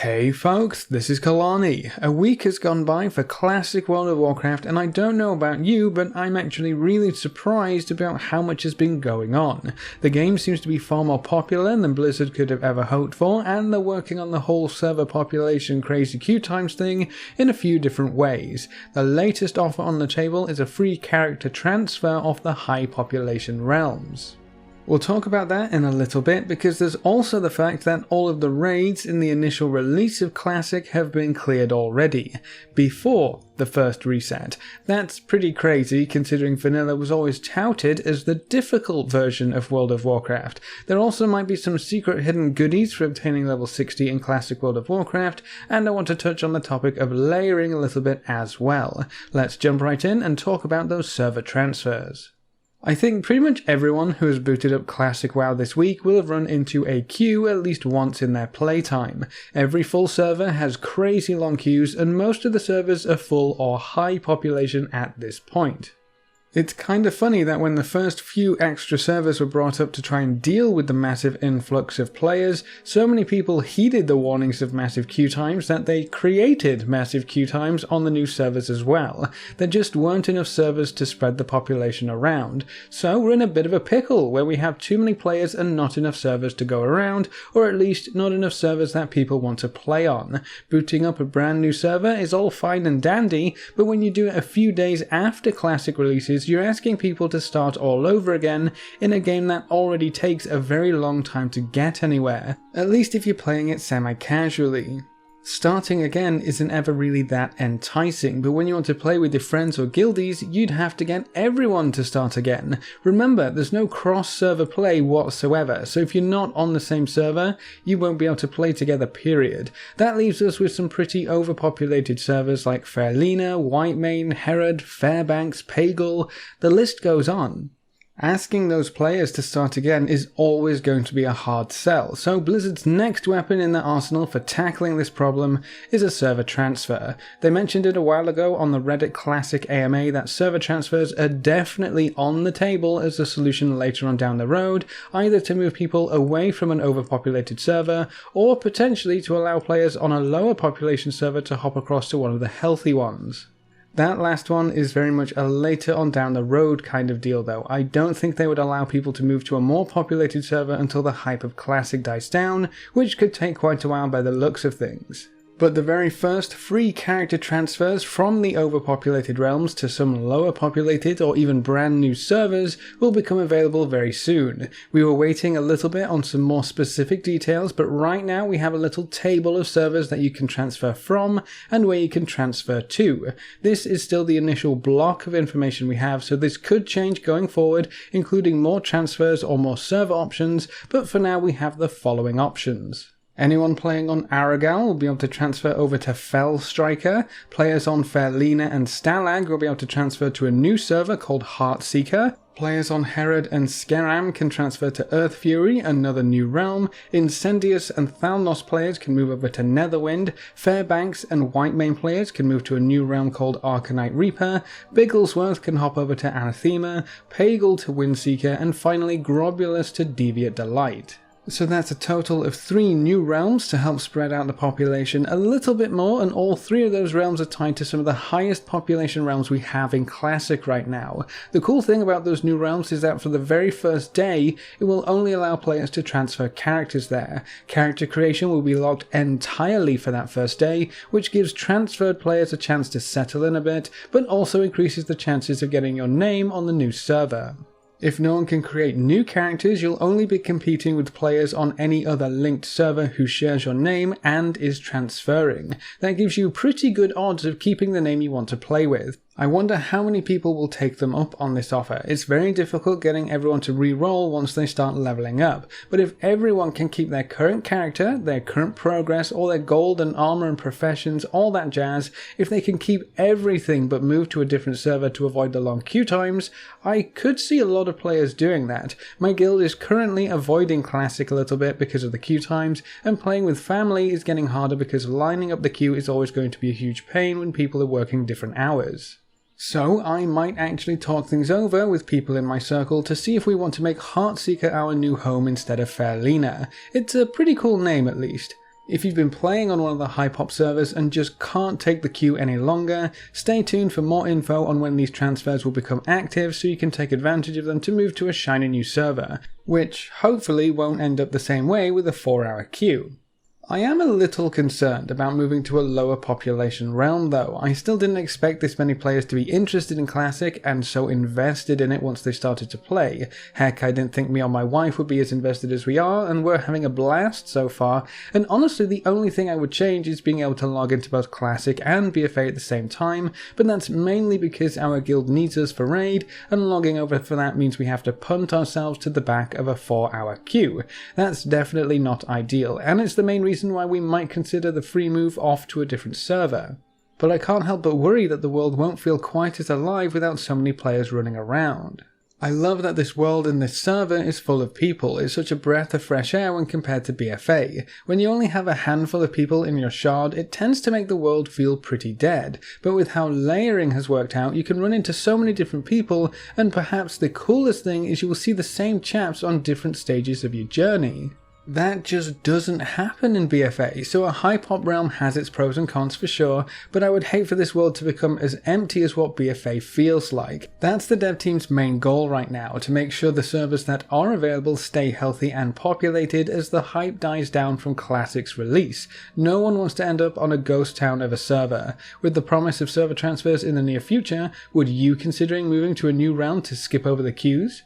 Hey folks, this is Kelani. A week has gone by for classic World of Warcraft and I don't know about you, but I'm actually really surprised about how much has been going on. The game seems to be far more popular than Blizzard could have ever hoped for, and they're working on the whole server population crazy queue times thing in a few different ways. The latest offer on the table is a free character transfer of the high population realms. We'll talk about that in a little bit, because there's also the fact that all of the raids in the initial release of Classic have been cleared already, before the first reset. That's pretty crazy considering Vanilla was always touted as the difficult version of World of Warcraft. There also might be some secret hidden goodies for obtaining level 60 in Classic World of Warcraft, and I want to touch on the topic of layering a little bit as well. Let's jump right in and talk about those server transfers. I think pretty much everyone who has booted up Classic WoW this week will have run into a queue at least once in their playtime. Every full server has crazy long queues, and most of the servers are full or high population at this point. It's kind of funny that when the first few extra servers were brought up to try and deal with the massive influx of players, so many people heeded the warnings of massive queue times that they created massive queue times on the new servers as well. There just weren't enough servers to spread the population around, so we're in a bit of a pickle where we have too many players and not enough servers to go around, or at least not enough servers that people want to play on. Booting up a brand new server is all fine and dandy, but when you do it a few days after Classic releases, you're asking people to start all over again in a game that already takes a very long time to get anywhere, at least if you're playing it semi-casually. Starting again isn't ever really that enticing, but when you want to play with your friends or guildies, you'd have to get everyone to start again. Remember, there's no cross-server play whatsoever, so if you're not on the same server, you won't be able to play together, period. That leaves us with some pretty overpopulated servers like Fairlina, Whitemane, Herod, Fairbanks, Pagel, the list goes on. Asking those players to start again is always going to be a hard sell, so Blizzard's next weapon in their arsenal for tackling this problem is a server transfer. They mentioned it a while ago on the Reddit Classic AMA that server transfers are definitely on the table as a solution later on down the road, either to move people away from an overpopulated server, or potentially to allow players on a lower population server to hop across to one of the healthy ones. That last one is very much a later on down the road kind of deal though. I don't think they would allow people to move to a more populated server until the hype of Classic dies down, which could take quite a while by the looks of things. But the very first free character transfers from the overpopulated realms to some lower populated or even brand new servers will become available very soon. We were waiting a little bit on some more specific details, but right now we have a little table of servers that you can transfer from and where you can transfer to. This is still the initial block of information we have, so this could change going forward, including more transfers or more server options, but for now we have the following options. Anyone playing on Aragal will be able to transfer over to Fell Striker. Players on Fairlina and Stalag will be able to transfer to a new server called Heartseeker. Players on Herod and Skeram can transfer to Earth Fury, another new realm. Incendius and Thalnos players can move over to Netherwind. Fairbanks and Whitemane players can move to a new realm called Arcanite Reaper. Bigglesworth can hop over to Anathema. Pagel to Windseeker, and finally Grobulus to Deviate Delight. So that's a total of 3 new realms to help spread out the population a little bit more, and all 3 of those realms are tied to some of the highest population realms we have in Classic right now. The cool thing about those new realms is that for the very first day, it will only allow players to transfer characters there. Character creation will be locked entirely for that first day, which gives transferred players a chance to settle in a bit, but also increases the chances of getting your name on the new server. If no one can create new characters, you'll only be competing with players on any other linked server who shares your name and is transferring. That gives you pretty good odds of keeping the name you want to play with. I wonder how many people will take them up on this offer. It's very difficult getting everyone to re-roll once they start leveling up, but if everyone can keep their current character, their current progress, all their gold and armor and professions, all that jazz, if they can keep everything but move to a different server to avoid the long queue times, I could see a lot of players doing that. My guild is currently avoiding Classic a little bit because of the queue times, and playing with family is getting harder because lining up the queue is always going to be a huge pain when people are working different hours. So I might actually talk things over with people in my circle to see if we want to make Heartseeker our new home instead of Fairlina. It's a pretty cool name at least. If you've been playing on one of the high-pop servers and just can't take the queue any longer, stay tuned for more info on when these transfers will become active so you can take advantage of them to move to a shiny new server, which hopefully won't end up the same way with a 4-hour queue. I am a little concerned about moving to a lower population realm though. I still didn't expect this many players to be interested in Classic and so invested in it once they started to play. Heck, I didn't think me or my wife would be as invested as we are, and we're having a blast so far, and honestly the only thing I would change is being able to log into both Classic and BFA at the same time, but that's mainly because our guild needs us for raid, and logging over for that means we have to punt ourselves to the back of a 4-hour queue. That's definitely not ideal, and it's the main reason why we might consider the free move off to a different server. But I can't help but worry that the world won't feel quite as alive without so many players running around. I love that this world and this server is full of people. It's such a breath of fresh air when compared to BFA. When you only have a handful of people in your shard, it tends to make the world feel pretty dead. But with how layering has worked out, you can run into so many different people, and perhaps the coolest thing is you will see the same chaps on different stages of your journey. That just doesn't happen in BFA, so a high pop realm has its pros and cons for sure, but I would hate for this world to become as empty as what BFA feels like. That's the dev team's main goal right now, to make sure the servers that are available stay healthy and populated as the hype dies down from Classic's release. No one wants to end up on a ghost town of a server. With the promise of server transfers in the near future, would you considering moving to a new realm to skip over the queues?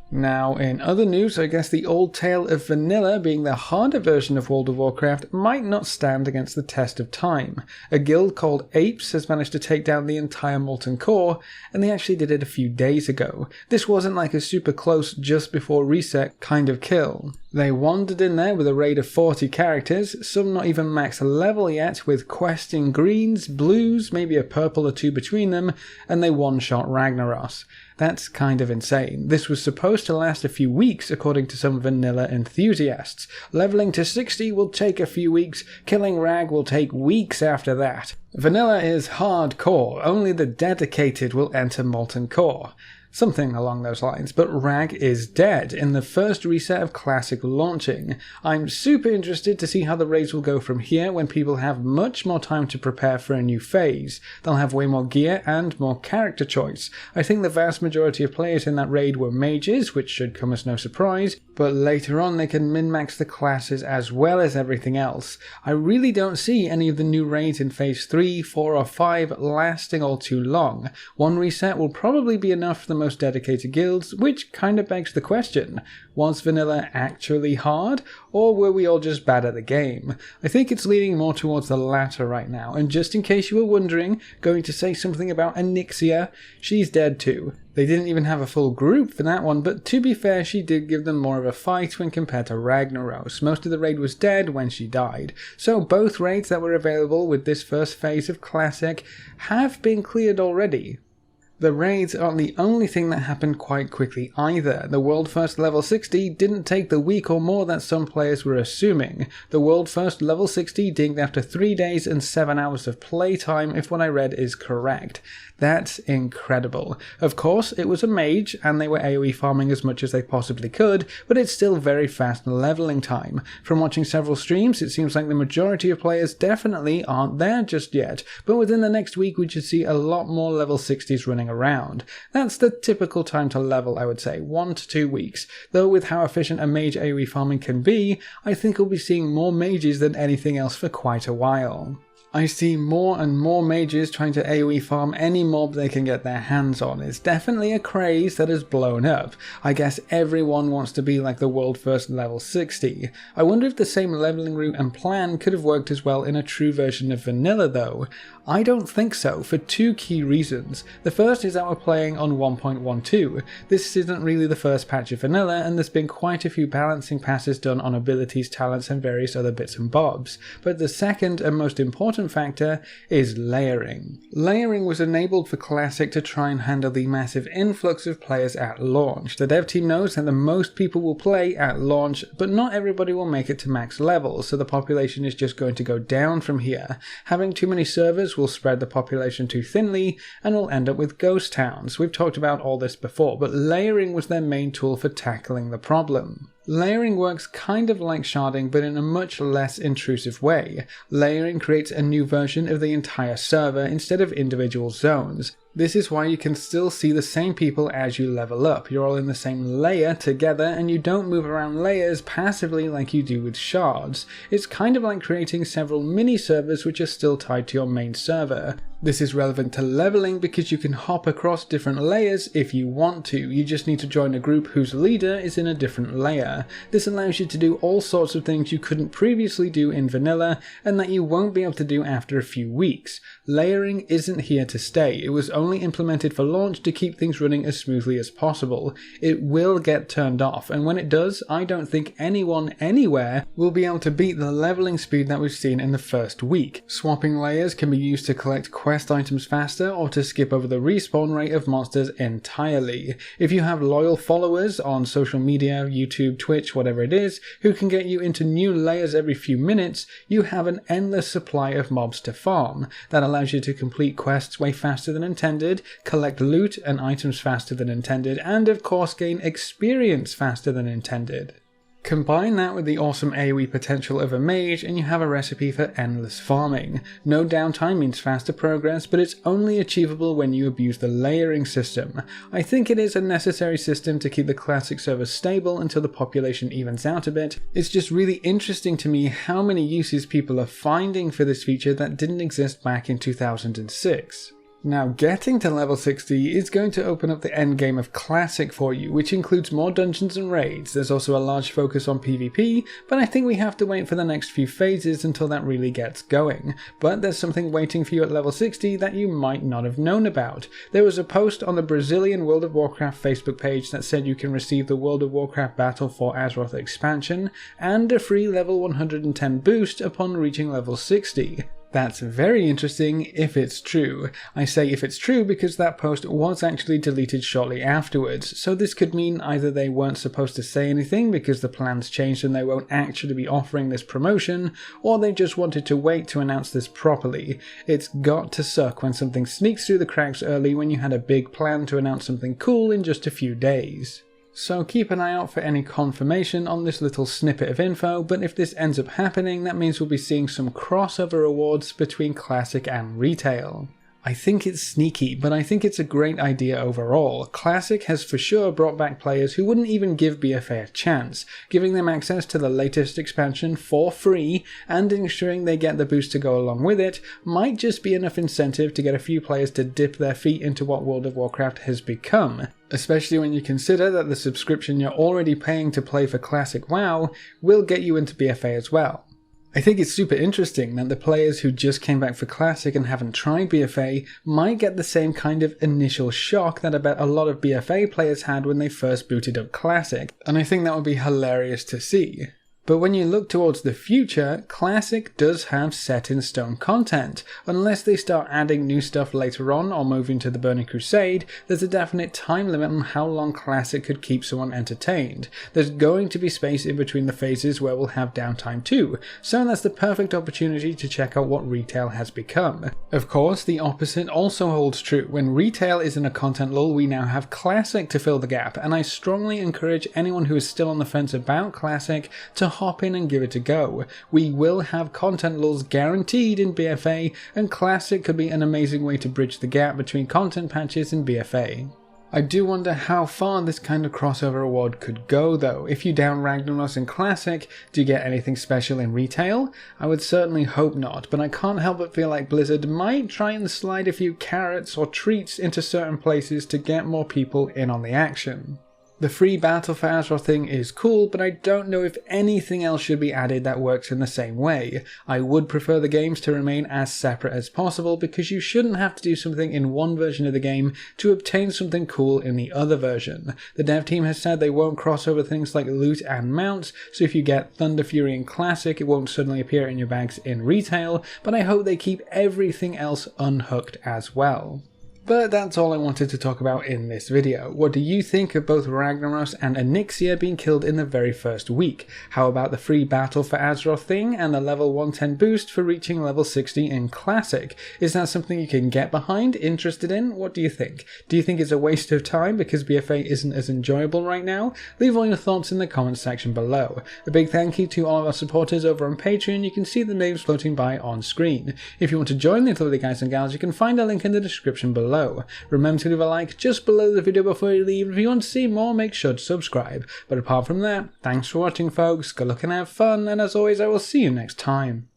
Now, in other news, I guess the old tale of vanilla being the harder version of World of Warcraft might not stand against the test of time. A guild called Apes has managed to take down the entire Molten Core, and they actually did it a few days ago. This wasn't like a super close just before reset kind of kill. They wandered in there with a raid of 40 characters, some not even max level yet, with quests in greens, blues, maybe a purple or two between them, and they one-shot Ragnaros. That's kind of insane. This was supposed to last a few weeks according to some vanilla enthusiasts. Leveling to 60 will take a few weeks, killing Rag will take weeks after that. Vanilla is hardcore, only the dedicated will enter Molten Core. Something along those lines, but Rag is dead in the first reset of Classic launching. I'm super interested to see how the raids will go from here when people have much more time to prepare for a new phase. They'll have way more gear and more character choice. I think the vast majority of players in that raid were mages, which should come as no surprise, but later on they can min-max the classes as well as everything else. I really don't see any of the new raids in phase 3, 4 or 5 lasting all too long. One reset will probably be enough for the most dedicated guilds, which kind of begs the question, was vanilla actually hard, or were we all just bad at the game? I think it's leaning more towards the latter right now, and just in case you were wondering, going to say something about Onyxia, she's dead too. They didn't even have a full group for that one, but to be fair, she did give them more of a fight when compared to Ragnaros. Most of the raid was dead when she died. So both raids that were available with this first phase of Classic have been cleared already. The raids aren't the only thing that happened quite quickly either. The world first level 60 didn't take the week or more that some players were assuming. The world first level 60 dinged after 3 days and 7 hours of playtime if what I read is correct. That's incredible. Of course, it was a mage and they were AoE farming as much as they possibly could, but it's still very fast leveling time. From watching several streams, it seems like the majority of players definitely aren't there just yet, but within the next week we should see a lot more level 60s running around. That's the typical time to level, I would say, 1 to 2 weeks. Though with how efficient a mage AoE farming can be, I think we'll be seeing more mages than anything else for quite a while. I see more and more mages trying to AoE farm any mob they can get their hands on. It's definitely a craze that has blown up. I guess everyone wants to be like the world first level 60. I wonder if the same leveling route and plan could have worked as well in a true version of vanilla though. I don't think so, for 2 key reasons. The first is that we're playing on 1.12. This isn't really the first patch of vanilla, and there's been quite a few balancing passes done on abilities, talents and various other bits and bobs. But the second and most important factor is layering. Layering was enabled for Classic to try and handle the massive influx of players at launch. The dev team knows that the most people will play at launch, but not everybody will make it to max level, so the population is just going to go down from here. Having too many servers will spread the population too thinly and will end up with ghost towns. We've talked about all this before, but layering was their main tool for tackling the problem. Layering works kind of like sharding, but in a much less intrusive way. Layering creates a new version of the entire server instead of individual zones. This is why you can still see the same people as you level up. You're all in the same layer together and you don't move around layers passively like you do with shards. It's kind of like creating several mini servers which are still tied to your main server. This is relevant to leveling because you can hop across different layers if you want to. You just need to join a group whose leader is in a different layer. This allows you to do all sorts of things you couldn't previously do in vanilla and that you won't be able to do after a few weeks. Layering isn't here to stay. It was only implemented for launch to keep things running as smoothly as possible. It will get turned off, and when it does, I don't think anyone anywhere will be able to beat the leveling speed that we've seen in the first week. Swapping layers can be used to collect quest items faster or to skip over the respawn rate of monsters entirely. If you have loyal followers on social media, YouTube, Twitch, whatever it is, who can get you into new layers every few minutes, you have an endless supply of mobs to farm. That allows you to complete quests way faster than intended, collect loot and items faster than intended, and of course gain experience faster than intended. Combine that with the awesome AoE potential of a mage and you have a recipe for endless farming. No downtime means faster progress, but it's only achievable when you abuse the layering system. I think it is a necessary system to keep the classic server stable until the population evens out a bit. It's just really interesting to me how many uses people are finding for this feature that didn't exist back in 2006. Now, getting to level 60 is going to open up the endgame of Classic for you, which includes more dungeons and raids. There's also a large focus on PvP, but I think we have to wait for the next few phases until that really gets going. But there's something waiting for you at level 60 that you might not have known about. There was a post on the Brazilian World of Warcraft Facebook page that said you can receive the World of Warcraft Battle for Azeroth expansion and a free level 110 boost upon reaching level 60. That's very interesting if it's true. I say if it's true because that post was actually deleted shortly afterwards, so this could mean either they weren't supposed to say anything because the plans changed and they won't actually be offering this promotion, or they just wanted to wait to announce this properly. It's got to suck when something sneaks through the cracks early when you had a big plan to announce something cool in just a few days. So keep an eye out for any confirmation on this little snippet of info, but if this ends up happening, that means we'll be seeing some crossover awards between Classic and Retail. I think it's sneaky, but I think it's a great idea overall. Classic has for sure brought back players who wouldn't even give BFA a chance, giving them access to the latest expansion for free, and ensuring they get the boost to go along with it might just be enough incentive to get a few players to dip their feet into what World of Warcraft has become, especially when you consider that the subscription you're already paying to play for Classic WoW will get you into BFA as well. I think it's super interesting that the players who just came back for Classic and haven't tried BFA might get the same kind of initial shock that I bet a lot of BFA players had when they first booted up Classic, and I think that would be hilarious to see. But when you look towards the future, Classic does have set-in-stone content. Unless they start adding new stuff later on or moving to the Burning Crusade, there's a definite time limit on how long Classic could keep someone entertained. There's going to be space in between the phases where we'll have downtime too, so that's the perfect opportunity to check out what Retail has become. Of course, the opposite also holds true. When Retail is in a content lull, we now have Classic to fill the gap, and I strongly encourage anyone who is still on the fence about Classic to hop in and give it a go. We will have content lulls guaranteed in BFA, and Classic could be an amazing way to bridge the gap between content patches and BFA. I do wonder how far this kind of crossover award could go though. If you down Ragnaros in Classic, do you get anything special in Retail? I would certainly hope not, but I can't help but feel like Blizzard might try and slide a few carrots or treats into certain places to get more people in on the action. The free Battle for Azeroth thing is cool, but I don't know if anything else should be added that works in the same way. I would prefer the games to remain as separate as possible because you shouldn't have to do something in one version of the game to obtain something cool in the other version. The dev team has said they won't cross over things like loot and mounts, so if you get Thunder Fury in Classic, it won't suddenly appear in your bags in Retail, but I hope they keep everything else unhooked as well. But that's all I wanted to talk about in this video. What do you think of both Ragnaros and Onyxia being killed in the very first week? How about the free battle for Azeroth thing and the level 110 boost for reaching level 60 in Classic? Is that something you can get behind, interested in? What do you think? Do you think it's a waste of time because BFA isn't as enjoyable right now? Leave all your thoughts in the comments section below. A big thank you to all of our supporters over on Patreon. You can see the names floating by on screen. If you want to join the lovely guys and gals, you can find a link in the description below. Remember to leave a like just below the video before you leave. If you want to see more, make sure to subscribe. But apart from that, thanks for watching folks, good luck and have fun, and as always I will see you next time.